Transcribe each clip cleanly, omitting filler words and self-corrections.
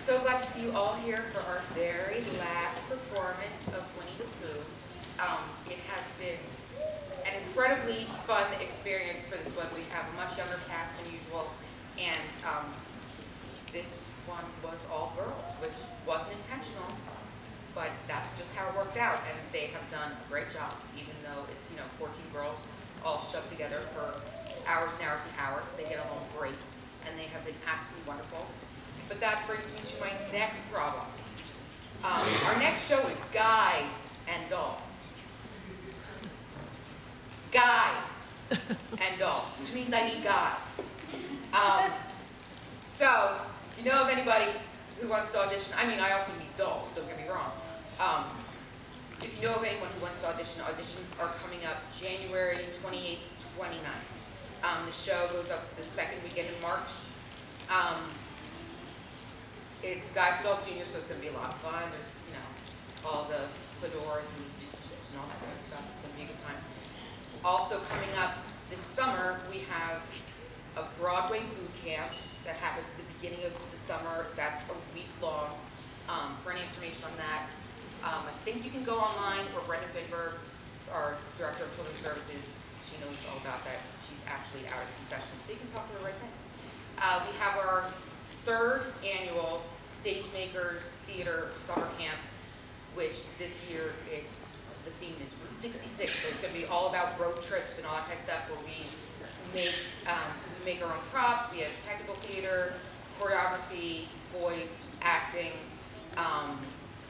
so glad to see you all here for our very last performance of Winnie the Pooh. It has been an incredibly fun experience for this one. We have a much younger cast than usual, and this one was all girls, which wasn't intentional, but that's just how it worked out, and they have done a great job, even though it's 14 girls all shoved together for hours and hours and hours. They get along great, and they have been absolutely wonderful. But that brings me to my next problem. Our next show is guys and dolls. Guys and dolls, which means I need guys. So, if you know of anybody who wants to audition, I also need dolls, don't get me wrong. If you know of anyone who wants to audition, auditions are coming up January 28th to 29th. The show goes up the second weekend in March. It's Guys and Dolls Junior, so it's going to be a lot of fun. There's, all the fedoras and the suits and all that kind of stuff. It's going to be a good time. Also coming up this summer, we have a Broadway boot camp that happens at the beginning of the summer. That's a week long. For any information on that, I think you can go online, or Brenda Finberg, our Director of Children's Services, she knows all about that. She's actually out of concession, so you can talk to her right then. We have our third annual Stagemakers Theater Summer Camp, which this year the theme is Route 66, so it's going to be all about road trips and all that kind of stuff, where we make our own props. We have technical theater, choreography, voice, acting.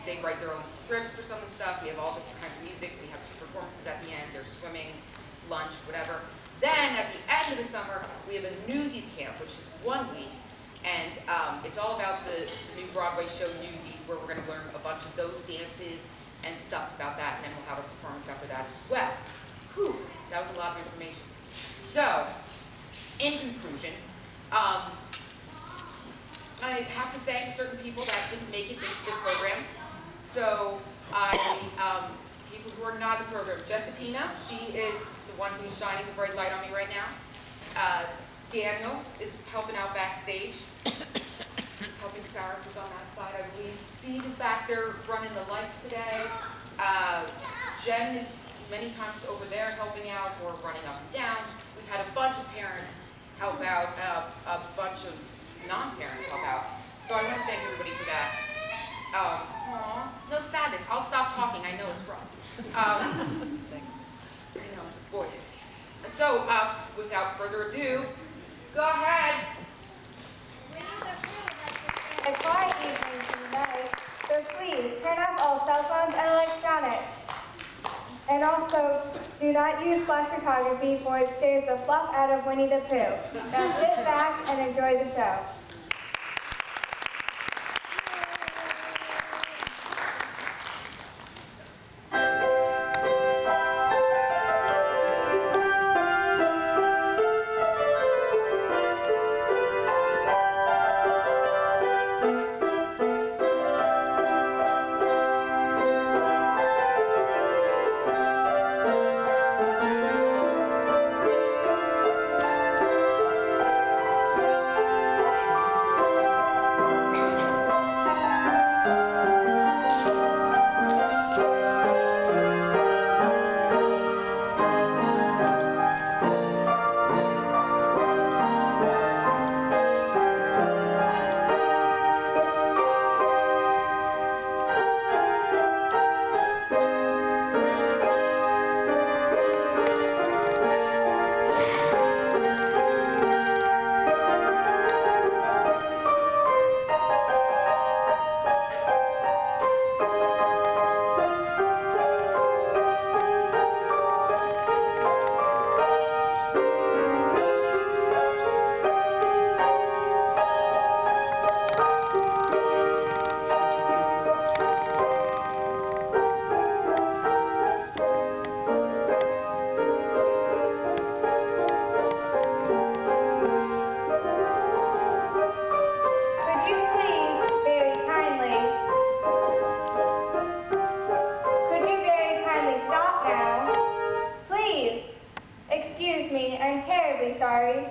They write their own scripts for some of the stuff. We have all different kinds of music. We have 2 performances at the end. There's swimming, lunch, whatever. Then at the end of the summer, we have a Newsies camp, which is 1 week. And it's all about the new Broadway show Newsies, where we're going to learn a bunch of those dances and stuff about that. And then we'll have a performance after that as well. Whew, that was a lot of information. So, in conclusion, I have to thank certain people that didn't make it into the program. So, people who are not in the program. Jessipina, she is the one who's shining the bright light on me right now. Daniel is helping out backstage. He's helping Sarah, who's on that side, I believe. Steve is back there running the lights today. Jen is many times over there helping out or running up and down. We've had a bunch of parents help out, a bunch of non-parents help out. So I want to thank everybody for that. No sadness. I'll stop talking. I know it's rough. Thanks. I know, voice. So, without further ado, go ahead. Winnie the Pooh has a quiet evening tonight, so please turn off all cell phones and electronics. And also, do not use flash photography, for it scares the fluff out of Winnie the Pooh. Now sit back and enjoy the show. Sorry.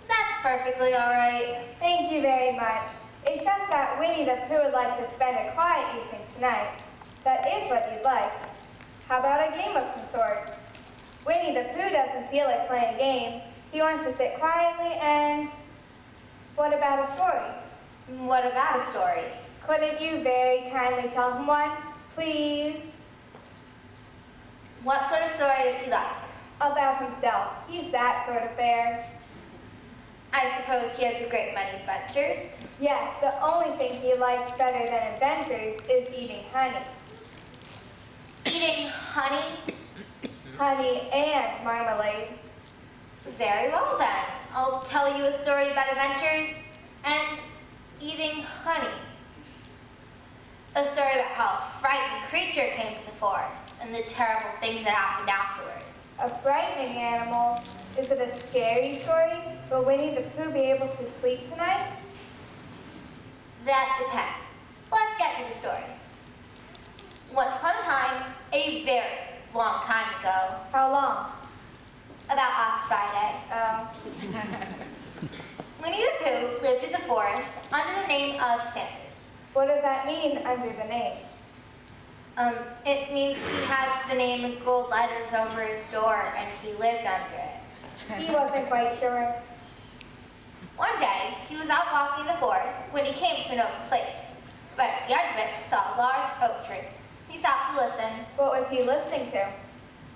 That's perfectly all right. Thank you very much. It It's just that Winnie the Pooh would like to spend a quiet evening tonight. That is what you'd like. How about a game of some sort? Winnie the Pooh doesn't feel like playing a game. He wants to sit quietly and... What about a story? What about a story? Couldn't you very kindly tell him one, please? What sort of story does he like? About himself. He's that sort of bear. I suppose he has a great many adventures. Yes, the only thing he likes better than adventures is eating honey. Eating honey? Honey and marmalade. Very well then. I'll tell you a story about adventures and eating honey. A story about how a frightening creature came to the forest and the terrible things that happened afterwards. A frightening animal. Is it a scary story? Will Winnie the Pooh be able to sleep tonight? That depends. Let's get to the story. Once upon a time, a very long time ago, How long? about last Friday, Oh. Winnie the Pooh lived in the forest under the name of Sanders. What does that mean under the name? It means he had the name in gold letters over his door and he lived under it. He wasn't quite sure. One day, he was out walking in the forest when he came to an open place. Right at the edge of it, he saw a large oak tree. He stopped to listen. What was he listening to?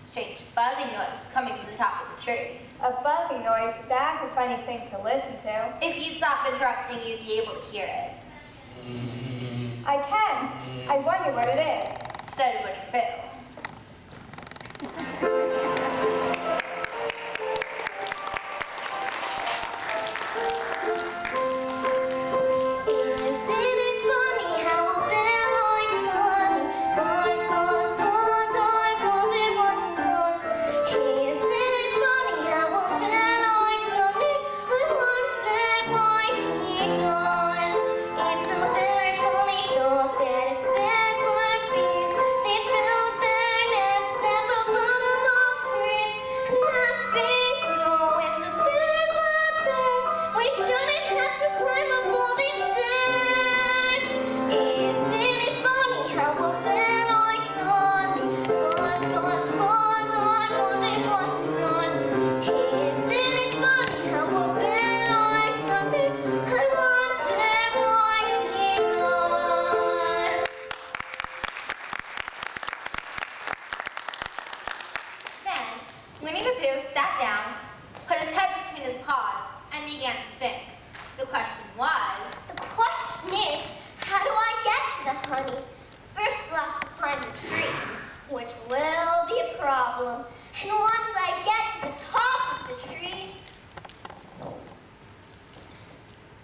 Strange buzzing noise coming from the top of the tree. A buzzing noise. That's a funny thing to listen to. If you'd stop interrupting, you'd be able to hear it, I can. I wonder what it is. said Winnie the Pooh. Winnie the Pooh sat down, put his head between his paws, and began to think. The question was... The question is, how do I get to the honey? First I'll have to climb the tree, which will be a problem. And once I get to the top of the tree...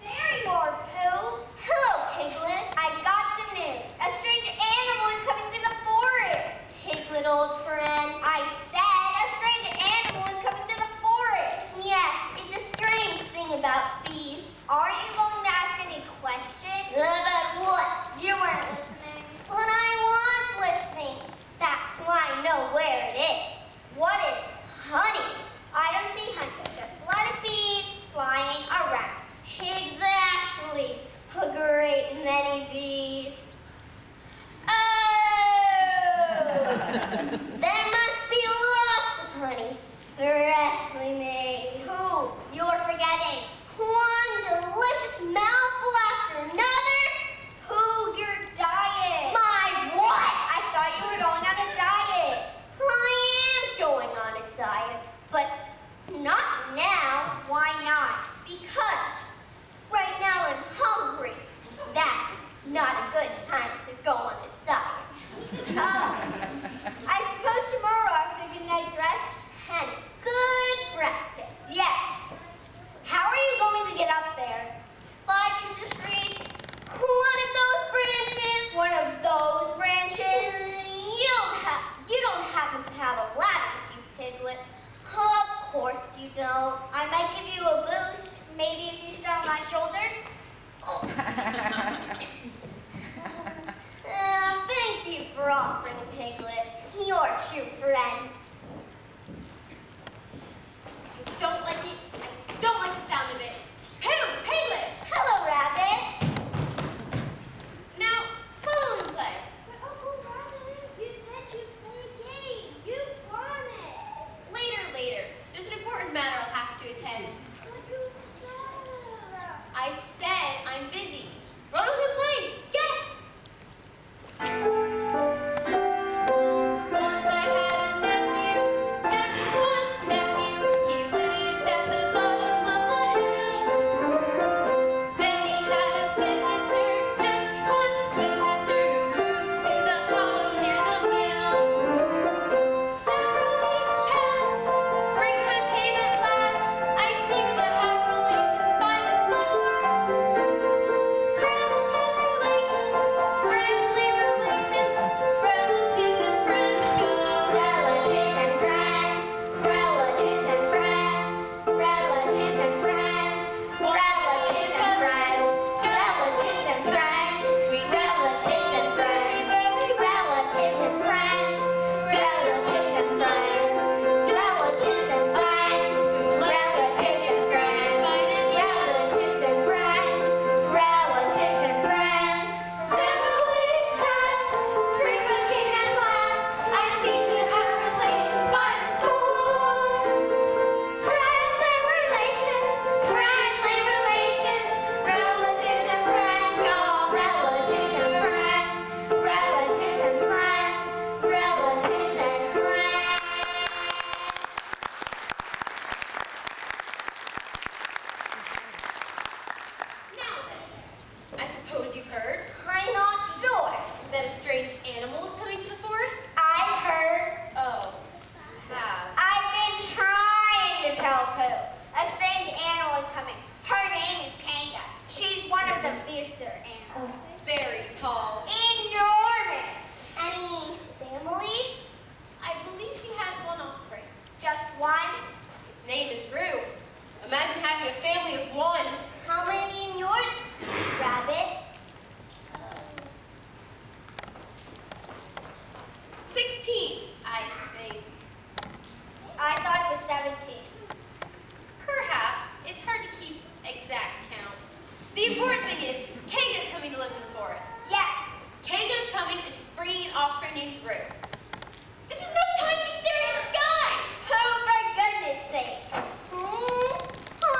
There you are, Pooh. Hello, Piglet. I've got some news. A strange animal is coming to the forest. Piglet, old friend. I said a strange animal is coming to the forest. Yes, it's a strange thing about bees. Aren't you going to ask any questions? About what? You weren't listening. But I was listening. That's why I know where it is. What is? Honey. I don't see honey, just a lot of bees flying around. Exactly. A great many bees. Oh! There must be lots of honey, freshly made. Who? You're forgetting. One delicious mouthful after another. Who? Your diet. My what? I thought you were going on a diet. I am going on a diet, but not now. Why not? Because right now I'm hungry. That's not a good time to go on a diet. I suppose tomorrow after a good night's rest and good breakfast. Yes. How are you going to get up there? Well, I can just reach one of those branches. One of those branches? You don't happen to have a ladder with you, Piglet. Of course you don't. I might give you a boost. Maybe if you stand on my shoulders. Thank you for offering, Piglet. You're a true friend. I don't like the sound of it. Pooh, Piglet! Hello, Rabbit. are animals? Very tall. Enormous. Any family? I believe she has one offspring. Just one? Its name is Rue. Imagine having a family of one. How many in yours, Rabbit? 16, I think. I thought it was 17. Perhaps. It's hard to keep exact count. The important thing is, Kaga's coming to live in the forest. Yes. Kaga's coming and she's bringing an offspring named Rue. This is no time to be staring at the sky! Oh, for goodness sake. I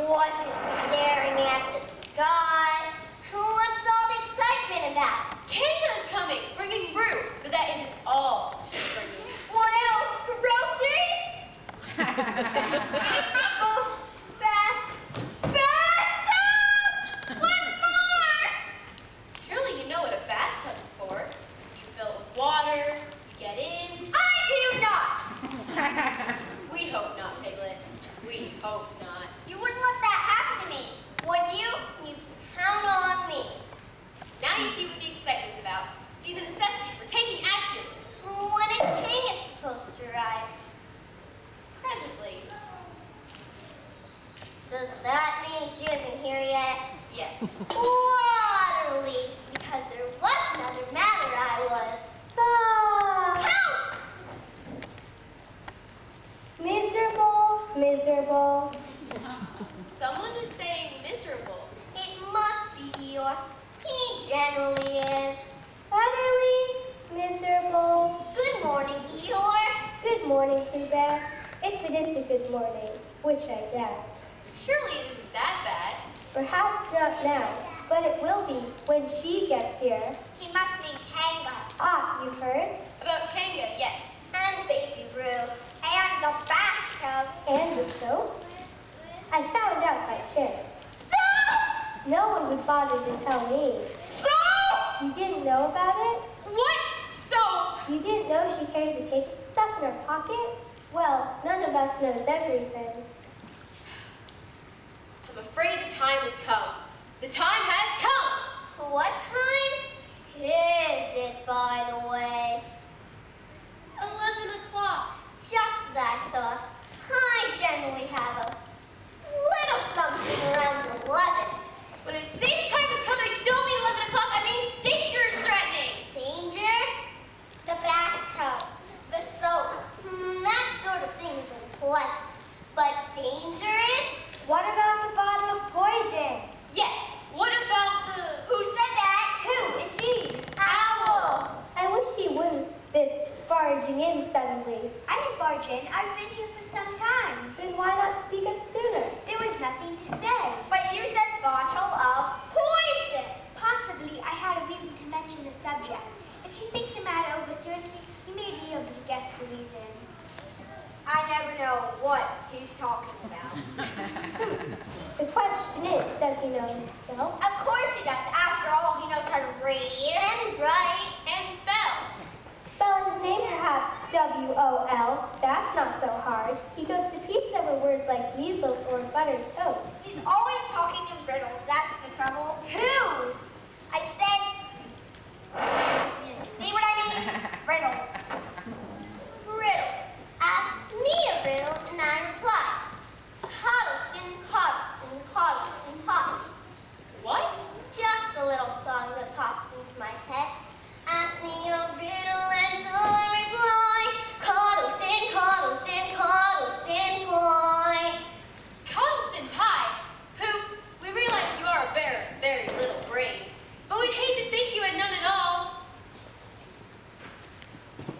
wasn't staring at the sky. What's all the excitement about? Kaga's coming, bringing Rue, but that isn't all she's bringing. What else? Groceries? Bathtub! What more? Surely you know what a bathtub is for. You fill it with water, you get in. I do not. We hope not, Piglet. We hope not. You wouldn't let that happen to me, would you? You count on me. Now you see what the excitement's about. See the necessity for taking action. When is King supposed to arrive? Presently. Does that mean she isn't here yet? Yes. Waterly, because there was another matter I was. Help! Miserable. Someone is saying miserable. It must be Eeyore. He generally is. Utterly miserable. Good morning, Eeyore. Good morning, Pooh Bear. If it is a good morning, which I doubt. Surely it isn't that bad. Perhaps not now, but it will be when she gets here. He must be Kanga. Ah, you've heard? About Kanga, yes. And Baby Roo. And the bathtub. And the soap? I found out by chance. Soap! No one would bother to tell me. Soap! You didn't know about it? What soap? You didn't know she carries the cake and stuff in her pocket? Well, none of us knows everything. I'm afraid the time has come. The time has come! What time is it, by the way? 11 o'clock. Just as I thought. I generally have a little something around 11. When I say the time has come, I don't mean 11 o'clock, I mean danger is threatening. Danger? The bathtub. The soap. That sort of thing is unpleasant. But dangerous? What about the bottle of poison? Yes, what about the... Who said that? Who, indeed? Owl. I wish he wouldn't this barging in suddenly. I didn't barge in. I've been here for some time. Then why not speak up sooner? There was nothing to say. But you said bottle of poison. Possibly I had a reason to mention the subject. If you think the matter over seriously, you may be able to guess the reason. I never know what he's talking about. The question is, does he know himself? Of course he does. After all, he knows how to read and write and spell. Spell his name perhaps W-O-L. That's not so hard. He goes to pieces over words like measles or buttered toast. He's always talking in riddles. That's the trouble. Who? I said, you see what I mean? Riddles. Riddles. Ask me a riddle and I reply. Coddleston, Coddleston, Coddleston, Coddleston. What? Just a little song that popped into my head. Ask me a riddle and so I reply. Coddleston, Coddleston, Coddleston pie. Coddleston pie? Pooh, we realize you are a very, very little brain, but we'd hate to think you had none at all.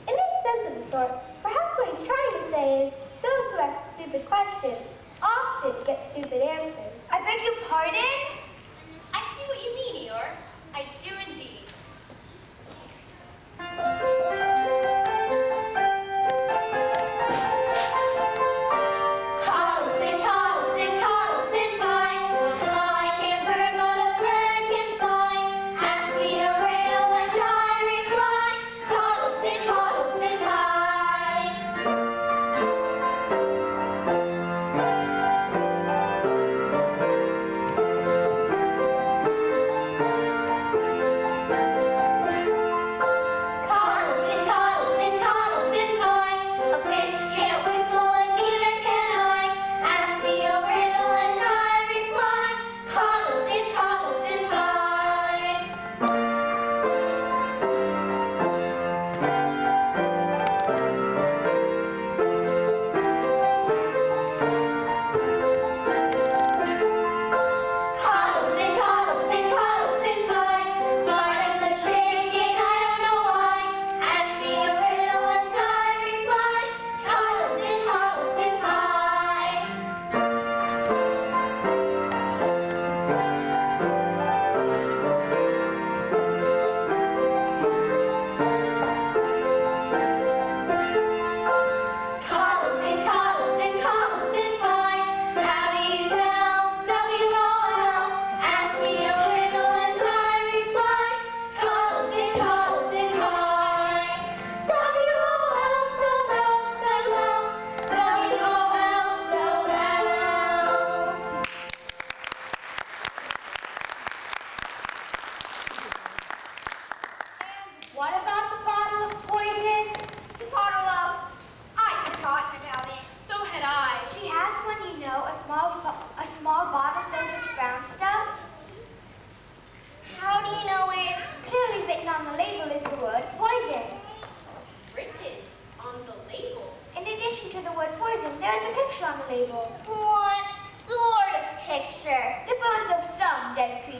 It makes sense of the sort. Perhaps what he's trying to say is, those who ask stupid questions often get stupid answers. I beg your pardon? I see what you mean, Eeyore. I do indeed.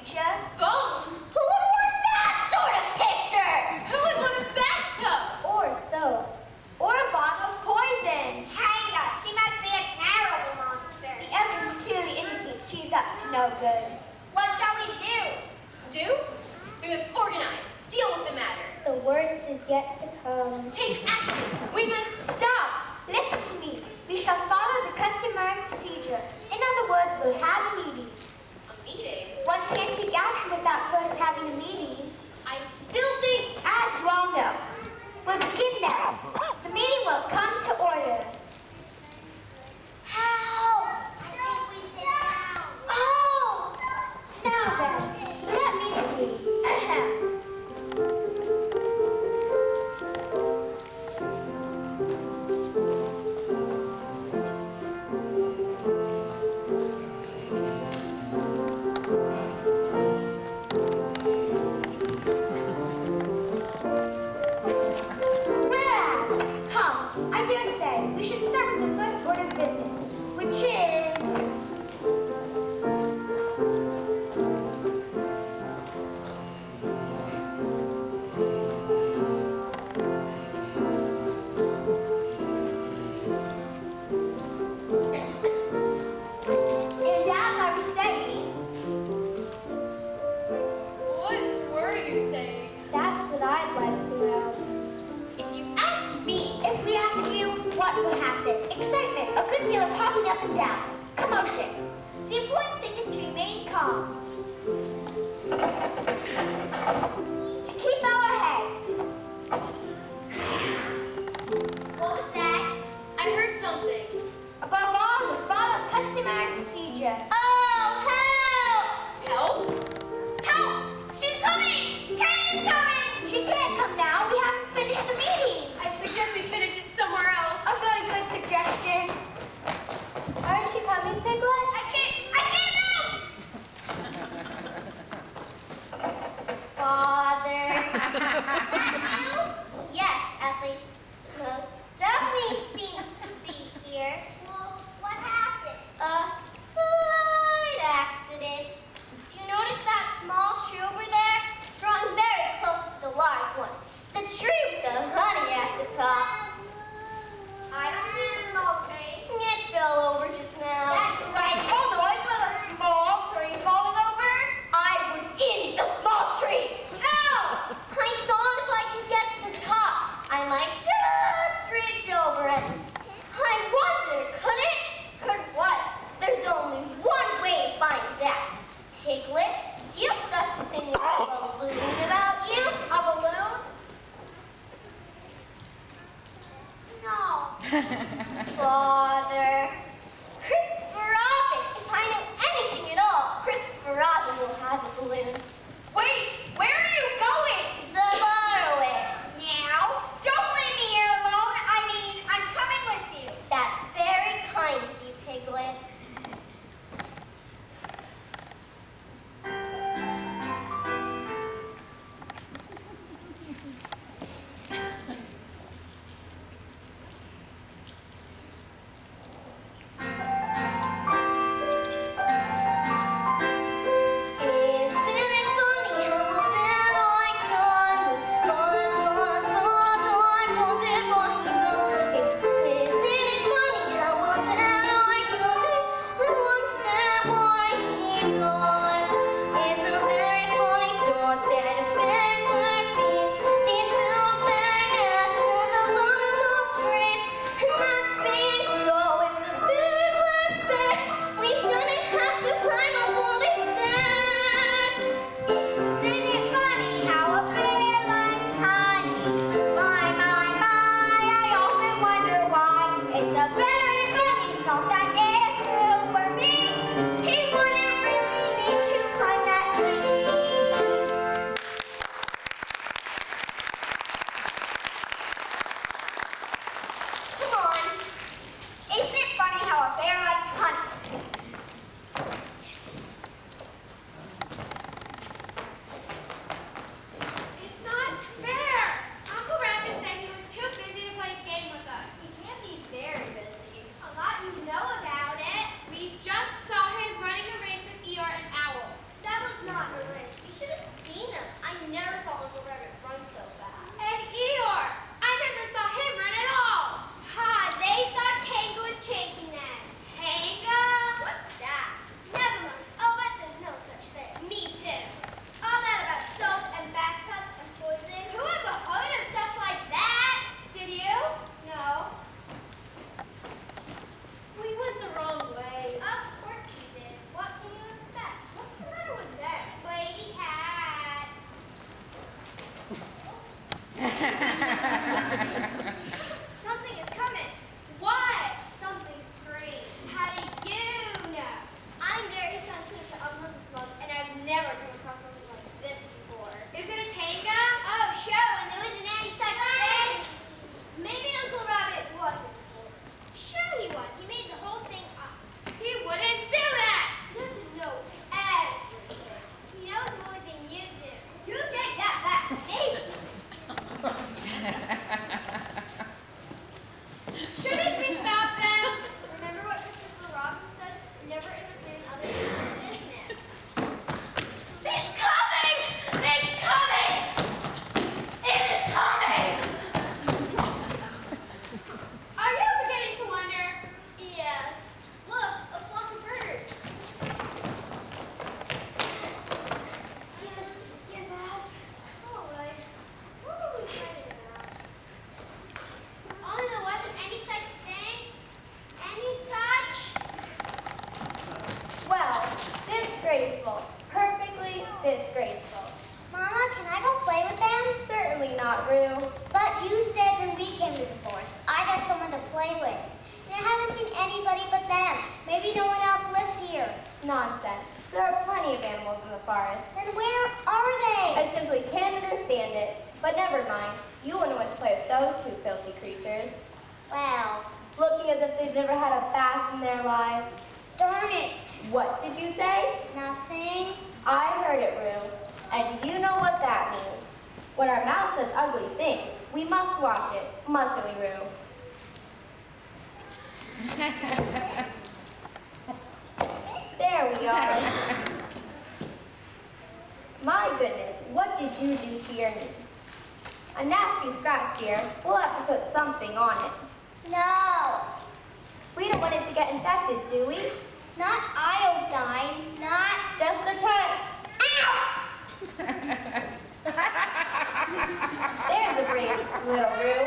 Preacher. Bones? Who would want that sort of picture? Who would want a bathtub? Or soap. Or a bottle of poison. Hang on, she must be a terrible monster. The evidence clearly indicates she's up to no good. What shall we do? Do? We must organize. Deal with the matter. The worst is yet to come. Take action. We must... Stop! Listen to me. We shall follow the customary procedure. In other words, we'll have a meeting. A meeting? One can't take action without first having a meeting. I still think... As you all know, we'll begin now. The meeting will come to order. Help! I think we sit down. Oh! Now then, let me see. Ahem. Whereas, come, I dare say, we should start with the first order of business, which is... And as I was saying, What were you saying? that's what I'd like to know. If you ask me... If we ask you, what will happen? Excitement, a good deal of hopping up and down, commotion. The important thing is to remain calm. To keep our heads. What was that? I heard something. Above all, to follow customary procedure. Oh, help! Help? Help! She's coming! Candace's coming! She can't come now. We haven't finished the meeting. I suggest we finish it somewhere else. A very good suggestion. Aren't you coming, Piglet? I can't move! Father. Yes, at least most of me seems to be here. Well, what happened? A slight accident. Do you notice that small tree over there? Drawing very close to the large one. The tree with the honey at the top. I don't see a small tree. It fell over just now. That's right. Oh no, it was a small tree falling over. I was in the small tree. Ow! I thought if I Uncle Rabbit run so fast. And Eeyore! I never saw him run at all. Ha, they thought Kanga was chasing them. Kanga? What's that? Never mind. I'll bet there's no such thing. Me too. All that about soap and bathtubs and poison. Who ever heard of stuff like that? Did you? No. We went the wrong way. Of course we did. What can you expect? What's the matter with them? Lady cat. Something is coming. What? Something screamed. How did you know? I'm very sensitive to unpleasant smells, and I've never come across something like this before. Is it a Kanga? Oh, sure, and there isn't any such thing. Maybe Uncle Rabbit wasn't. Sure he was. He made the whole thing up. He wouldn't do that! He doesn't know everything. He knows more than you do. You take that back, maybe. Shouldn't we stop them? Remember what Christopher Robin says? Never interfere in other people's business. It's coming! It's coming! It is coming! Are you beginning to wonder? Yes. Look, a flock of birds. Give up. All right. What are we fighting about? Only there wasn't any such thing? Any such? Well, disgraceful. Perfectly disgraceful. Mama, can I go play with them? Certainly not, Rue. But you said when we came to the forest, I'd have someone to play with. And I haven't seen anybody but them. Maybe no one else lives here. Nonsense. There are plenty of animals in the forest. Then where are they? I simply can't understand it. But never mind. You wouldn't want to play with those two filthy creatures. Well, Looking as if they've never had a bath in their lives. darn it. What did you say? Nothing. I heard it, Rue. And you know what that means. When our mouth says ugly things, we must wash it, mustn't we, Rue? There we are. My goodness, what did you do to your knee? A nasty scratch, dear. We'll have to put something on it. No. We don't want it to get infected, do we? Not iodine. Not. Just a touch. Ow! There's a brave little Rue.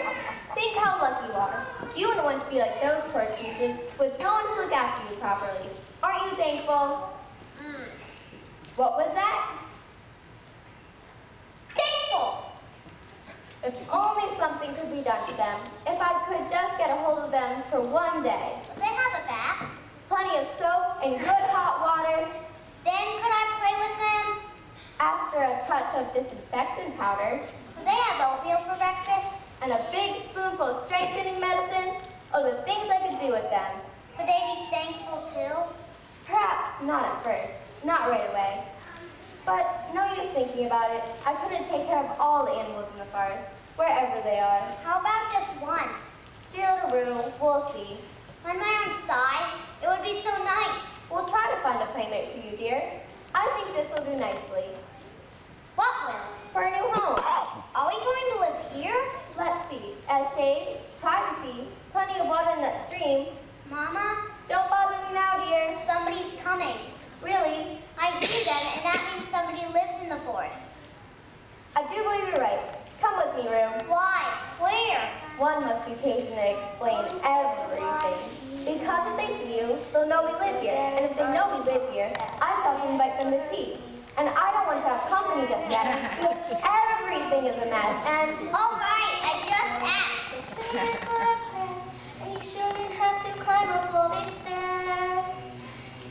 Think how lucky you are. You wouldn't want to be like those poor creatures with no one to look after you properly. Aren't you thankful? What was that? Thankful. If only something could be done to them. If I could just get a hold of them for one day. They have a bath. Plenty of soap and good hot water. Then could I play with them? After a touch of disinfectant powder They have oatmeal for breakfast. and a big spoonful of strengthening medicine. Oh, the things I could do with them. Would they be thankful too? Perhaps not at first, not right away. But no use thinking about it. I couldn't take care of all the animals in the forest, wherever they are. How about just one? Dear little Rue, we'll see. On my own side, it would be so nice. We'll try to find a playmate for you, dear. I think this will do nicely. What will? For a new home. Are we going to live here? Let's see. As shade, privacy, plenty of water in that stream. Mama, Don't bother me now, dear. somebody's coming. Really, I hear them, and that means somebody lives in the forest. I do believe you're right. Come with me, Rue. Why? Where? One must be patient and explain everything. Because if they see you, they'll know we live here. And if they know we live here, I shall invite them to tea. And I don't want to have company just yet. Everything is a mess, and All right, I just asked. Here's what I planned, and you shouldn't have to climb up all these stairs.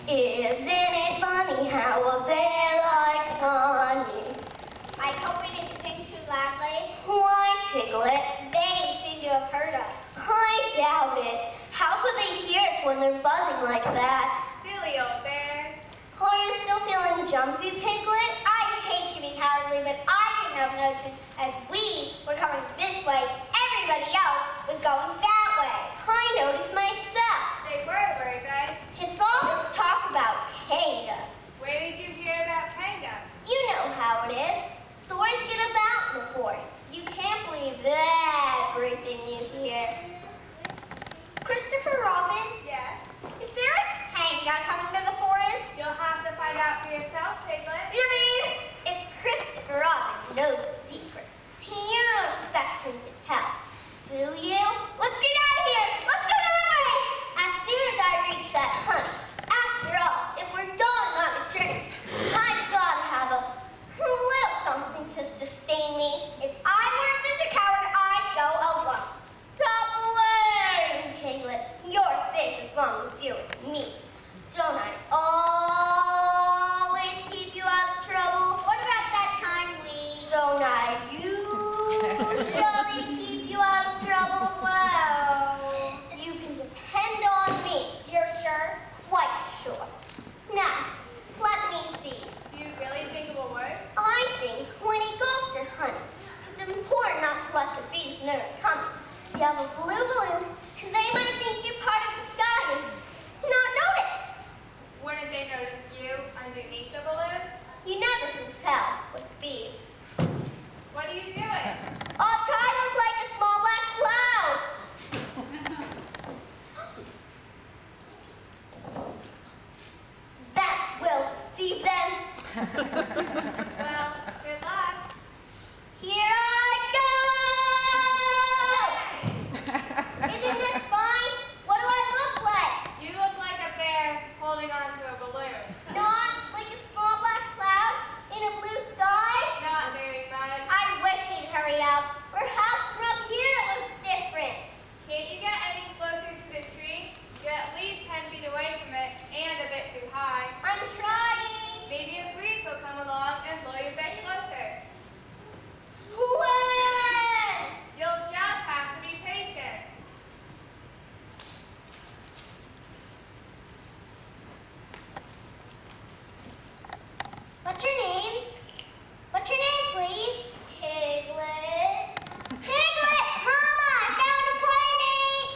Isn't it funny how a bear likes honey? I hope we didn't sing too loudly. Why, Piglet? They seem to have heard us. I doubt it. How could they hear us when they're buzzing like that? Silly old bear. Are you still feeling jumpy, Piglet? I hate to be cowardly, but I couldn't help noticing as we were coming this way, everybody else was going that way. I noticed myself. They were they? It's all this talk about Kanga. Where did you hear about Kanga? You know how it is. Stories get about, Well, good luck. Here I go! Isn't this fine? What do I look like? You look like a bear holding on to a balloon. Not like a small black cloud in a blue sky? Not very much. I wish he'd hurry up. Perhaps from here it looks different. Can't you get any closer to the tree? You're at least 10 feet away from it and a bit too high. I'm trying. Maybe a breeze will come along and blow you a bit closer. When? You'll just have to be patient. What's your name? What's your name, please? Piglet. Piglet! Mama, I found a playmate!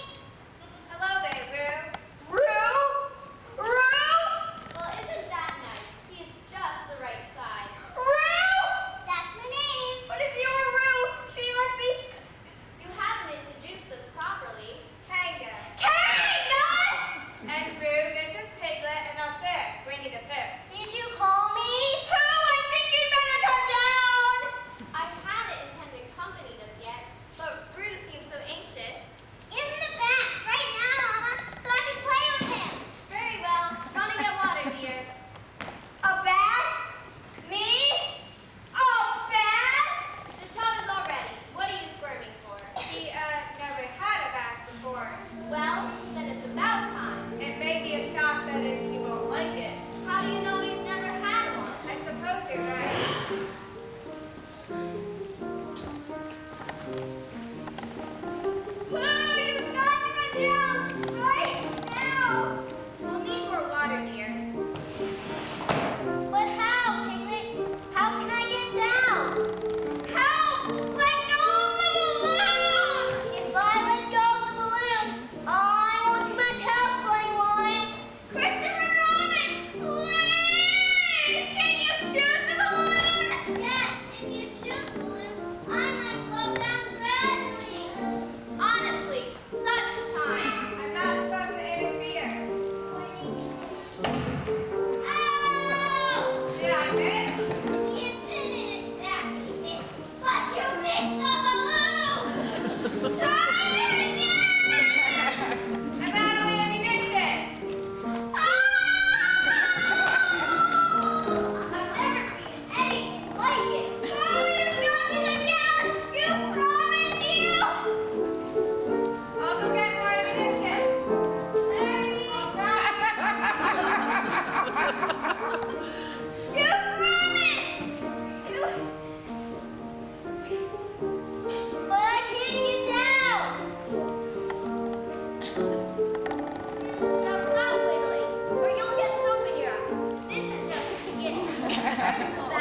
Hello there, Roo. Roo? Roo? Well, isn't that nice? He's just the right size. Roo? That's my name. But if you're Roo, she must be You haven't introduced us properly. Kanga. Kanga! And Roo, this is Piglet, and up there, Winnie the Pooh. Did you call me? Who? I think you better come down! I hadn't intended company just yet, but Bruce seems so anxious. Give him a bat right now, Mama, so I can play with him. Very well. Run and get water, dear. A bat? Me? A bat? The tub is all ready. What are you squirming for? He, never had a bath before. Well, then it's about time. It may be a shock that is he won't like it. How do you know he's never had one? I suppose you're right. Pooh, you've got to go down right now. We'll need more water, dear. But how, Piglet? How can I get down? Help! Let go of the balloon! If I let go of the balloon, I won't be much help, 21. Christopher Robin, please! Can you shoot the balloon? Yes, if you shoot the balloon, I might float down gradually. Honestly, such a time. I'm not supposed to interfere. Ow! Did I miss? You didn't exactly miss, but you missed the balloon! Try it again! I'm out of ammunition. I've never seen anything like it! Oh, you've got to get down! You promised you! I'll go get more ammunition. Hurry! I'll try. You promised! But I can't get down! Now stop wiggling, or you'll get soap in your eyes. This is just the beginning. First of all,